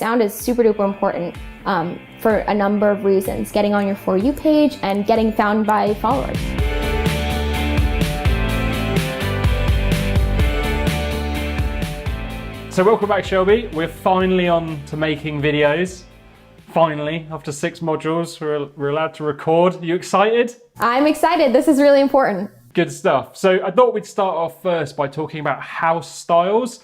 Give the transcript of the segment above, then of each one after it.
Sound is super duper important for a number of reasons. Getting on your For You page and getting found by followers. So welcome back, Shelby. We're finally on to making videos. Finally, after 6 modules, we're allowed to record. Are you excited? I'm excited. This is really important. Good stuff. So I thought we'd start off first by talking about house styles.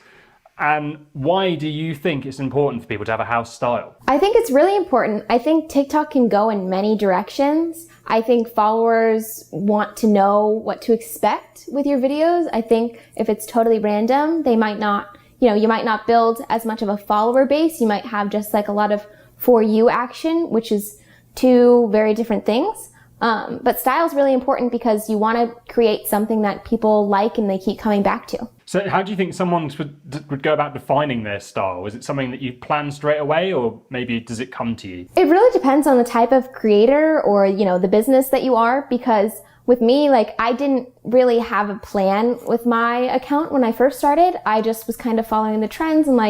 And why do you think it's important for people to have a house style? I think it's really important. I think TikTok can go in many directions. I think followers want to know what to expect with your videos. I think if it's totally random, they might not, you might not build as much of a follower base. You might have just like a lot of For You action, which is 2 very different things. But style is really important because you want to create something that people like and they keep coming back to. So how do you think someone would go about defining their style? Is it something that you plan straight away, or maybe does it come to you? It really depends on the type of creator or, the business that you are, because with me, I didn't really have a plan with my account when I first started. I just was kind of following the trends and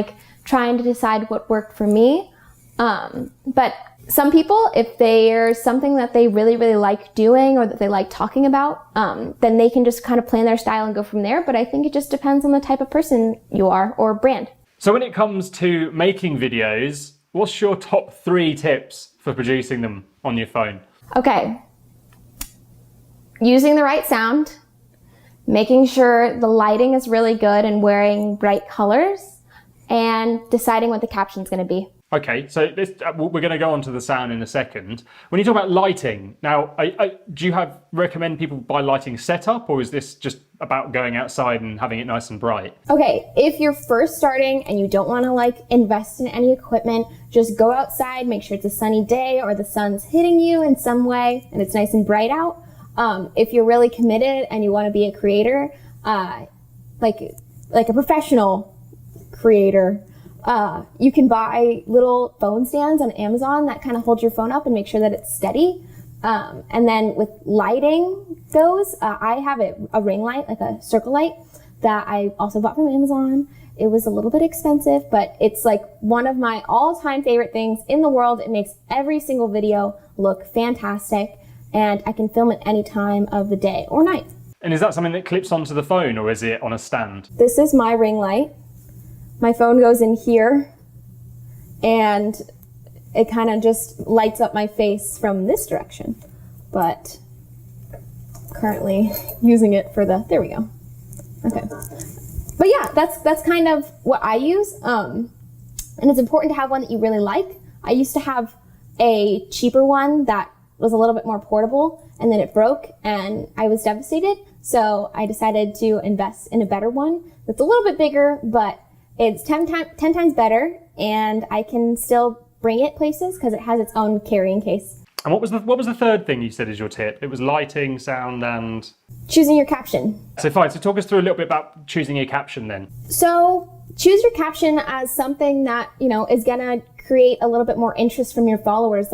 trying to decide what worked for me. But some people, if there's something that they really, really like doing or that they like talking about, then they can just kind of plan their style and go from there. But I think it just depends on the type of person you are or brand. So when it comes to making videos, what's your top 3 tips for producing them on your phone? Okay. Using the right sound, making sure the lighting is really good and wearing bright colors, and deciding what the caption's going to be. Okay, so we're going to go on to the sound in a second. When you talk about lighting, now, do you recommend people buy lighting setup, or is this just about going outside and having it nice and bright? Okay, if you're first starting and you don't want to invest in any equipment, just go outside, make sure it's a sunny day or the sun's hitting you in some way and it's nice and bright out. If you're really committed and you want to be a creator, like a professional creator, you can buy little phone stands on Amazon that kind of hold your phone up and make sure that it's steady. And then with lighting goes, I have a ring light, like a circle light, that I also bought from Amazon. It was a little bit expensive, but it's one of my all-time favorite things in the world. It makes every single video look fantastic, and I can film it any time of the day or night. And is that something that clips onto the phone, or is it on a stand? This is my ring light. My phone goes in here, and it kind of just lights up my face from this direction. But currently using it for there we go. Okay. But yeah, that's kind of what I use. And it's important to have one that you really like. I used to have a cheaper one that was a little bit more portable, and then it broke and I was devastated. So I decided to invest in a better one that's a little bit bigger, but it's 10 times better, and I can still bring it places because it has its own carrying case. And what was the third thing you said is your tip? It was lighting, sound, and choosing your caption. So fine. So talk us through a little bit about choosing your caption then. So choose your caption as something that is gonna create a little bit more interest from your followers.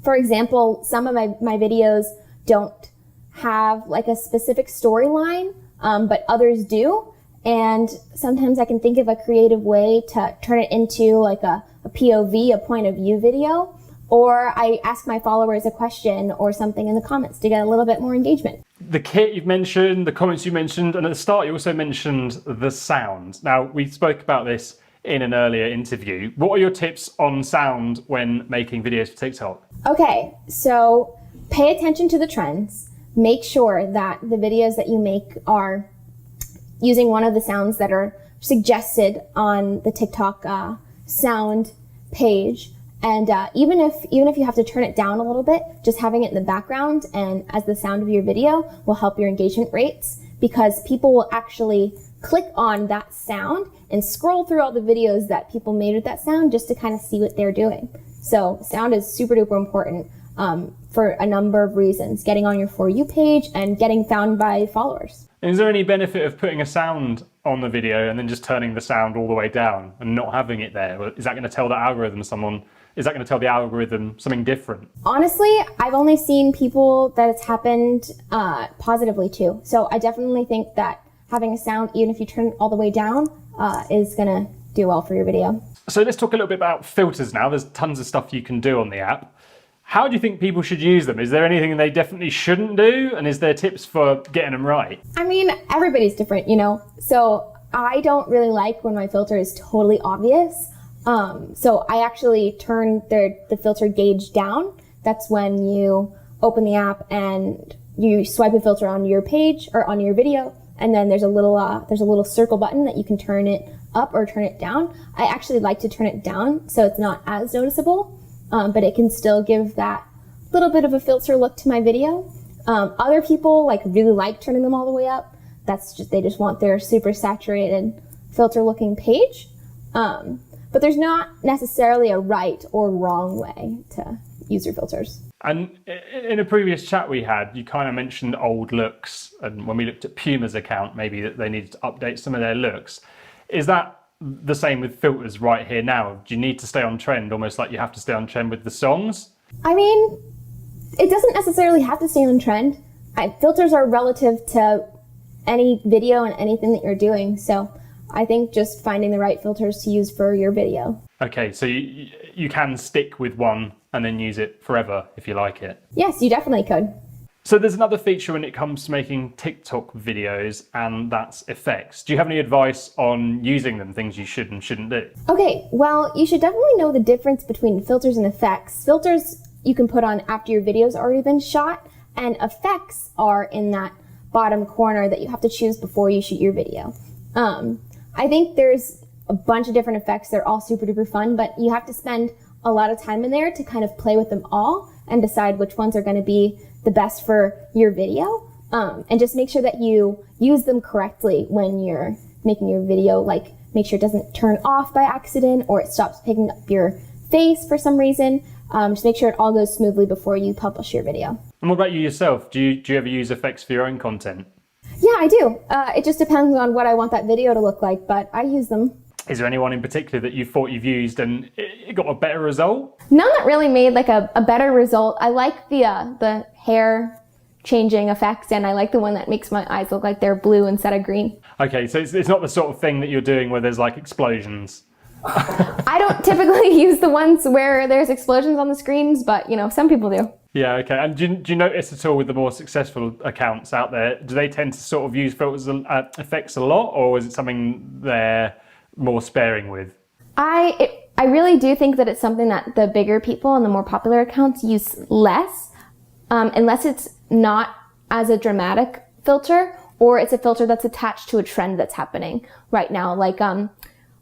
For example, some of my videos don't have a specific storyline, but others do. And sometimes I can think of a creative way to turn it into a POV, a point of view video, or I ask my followers a question or something in the comments to get a little bit more engagement. The kit you've mentioned, the comments you mentioned, and at the start you also mentioned the sound. Now, we spoke about this in an earlier interview. What are your tips on sound when making videos for TikTok? Okay, so pay attention to the trends. Make sure that the videos that you make are using one of the sounds that are suggested on the TikTok sound page. And even if you have to turn it down a little bit, just having it in the background and as the sound of your video will help your engagement rates, because people will actually click on that sound and scroll through all the videos that people made with that sound just to kind of see what they're doing. So sound is super duper important for a number of reasons. Getting on your For You page and getting found by followers. Is there any benefit of putting a sound on the video and then just turning the sound all the way down and not having it there? Is that going to tell the algorithm something different? Honestly, I've only seen people that it's happened positively to. So I definitely think that having a sound, even if you turn it all the way down, is going to do well for your video. So let's talk a little bit about filters now. There's tons of stuff you can do on the app. How do you think people should use them? Is there anything they definitely shouldn't do? And is there tips for getting them right? I mean, everybody's different, you know? So I don't really like when my filter is totally obvious. So I actually turn the filter gauge down. That's when you open the app and you swipe a filter on your page or on your video, and then there's a little circle button that you can turn it up or turn it down. I actually like to turn it down so it's not as noticeable, but it can still give that little bit of a filter look to my video. Other people really like turning them all the way up. That's just, they just want their super saturated filter looking page. But there's not necessarily a right or wrong way to use your filters. And in a previous chat we had, you kind of mentioned old looks, and when we looked at Puma's account, maybe that they needed to update some of their looks. Is that the same with filters right here now? Do you need to stay on trend, almost like you have to stay on trend with the songs? I mean, it doesn't necessarily have to stay on trend. Filters are relative to any video and anything that you're doing, so I think just finding the right filters to use for your video. Okay, so you can stick with one and then use it forever if you like it. Yes, you definitely could. So there's another feature when it comes to making TikTok videos, and that's effects. Do you have any advice on using them, things you should and shouldn't do? Okay, well, you should definitely know the difference between filters and effects. Filters you can put on after your video's already been shot, and effects are in that bottom corner that you have to choose before you shoot your video. I think there's a bunch of different effects. They're all super duper fun, but you have to spend a lot of time in there to kind of play with them all and decide which ones are going to be the best for your video. And just make sure that you use them correctly when you're making your video, like make sure it doesn't turn off by accident or it stops picking up your face for some reason. Just make sure it all goes smoothly before you publish your video. And what about you yourself? Do you ever use effects for your own content? Yeah, I do. It just depends on what I want that video to look like, but I use them. Is there anyone in particular that you thought you've used and it got a better result? None that really made a better result. I like the hair changing effects, and I like the one that makes my eyes look like they're blue instead of green. Okay, so it's not the sort of thing that you're doing where there's explosions. I don't typically use the ones where there's explosions on the screens, but some people do. Yeah, okay. And do you notice at all with the more successful accounts out there, do they tend to sort of use filters effects a lot, or is it something they're more sparing with? I really do think that it's something that the bigger people and the more popular accounts use less, unless it's not as a dramatic filter or it's a filter that's attached to a trend that's happening right now.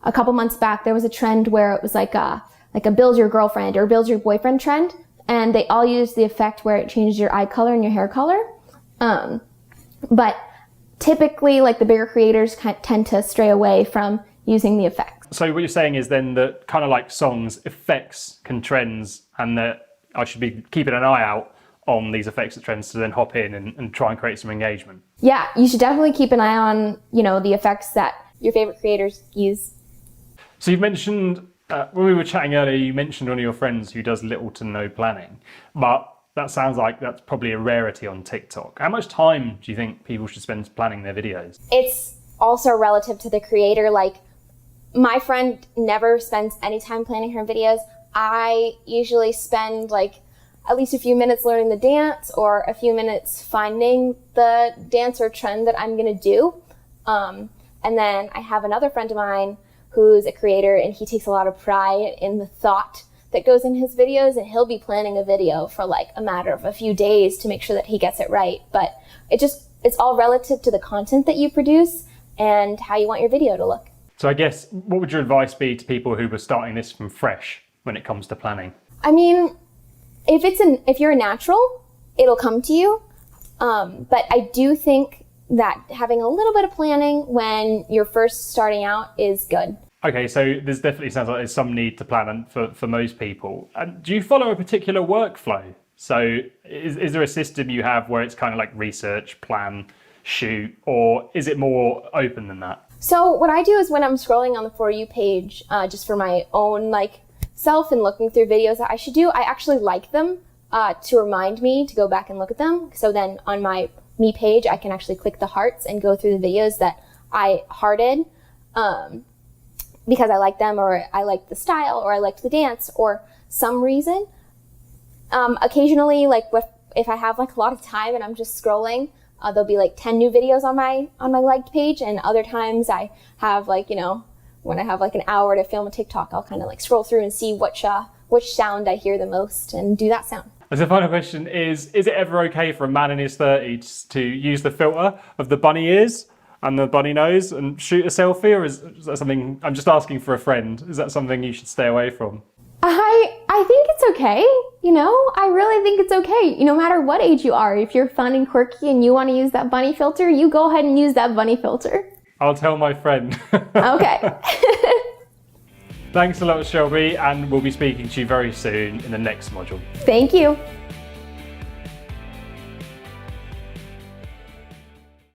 A couple months back, there was a trend where it was like a build your girlfriend or build your boyfriend trend, and they all used the effect where it changed your eye color and your hair color. But typically, the bigger creators tend to stray away from using the effects. So what you're saying is then that kind of like songs, effects can trends, and that I should be keeping an eye out on these effects that trends to then hop in and try and create some engagement. Yeah, you should definitely keep an eye on, the effects that your favorite creators use. So you've mentioned, when we were chatting earlier, you mentioned one of your friends who does little to no planning, but that sounds like that's probably a rarity on TikTok. How much time do you think people should spend planning their videos? It's also relative to the creator. My friend never spends any time planning her videos. I usually spend at least a few minutes learning the dance or a few minutes finding the dance or trend that I'm gonna do. And then I have another friend of mine who's a creator, and he takes a lot of pride in the thought that goes in his videos, and he'll be planning a video for a matter of a few days to make sure that he gets it right. But it's all relative to the content that you produce and how you want your video to look. So I guess, what would your advice be to people who were starting this from fresh when it comes to planning? I mean, if you're a natural, it'll come to you. But I do think that having a little bit of planning when you're first starting out is good. Okay, so there's definitely sounds like there's some need to plan for most people. Do you follow a particular workflow? So is there a system you have where it's kind of like research, plan, shoot, or is it more open than that? So what I do is when I'm scrolling on the For You page, just for my own self and looking through videos that I should do, I actually like them to remind me to go back and look at them. So then on my Me page, I can actually click the hearts and go through the videos that I hearted. because I like them, or I like the style, or I liked the dance, or some reason. Occasionally, like if I have like a lot of time and I'm just scrolling, there'll be like 10 new videos on my liked page, and other times I have like, when I have like an hour to film a TikTok, I'll kind of like scroll through and see which sound I hear the most and do that sound. As a final question, is it ever okay for a man in his 30s to use the filter of the bunny ears and the bunny nose and shoot a selfie, or is that something, I'm just asking for a friend, is that something you should stay away from? I think it's okay, I really think it's okay. No matter what age you are, if you're fun and quirky and you want to use that bunny filter, you go ahead and use that bunny filter. I'll tell my friend. Okay. Thanks a lot, Shelby, and we'll be speaking to you very soon in the next module. Thank you.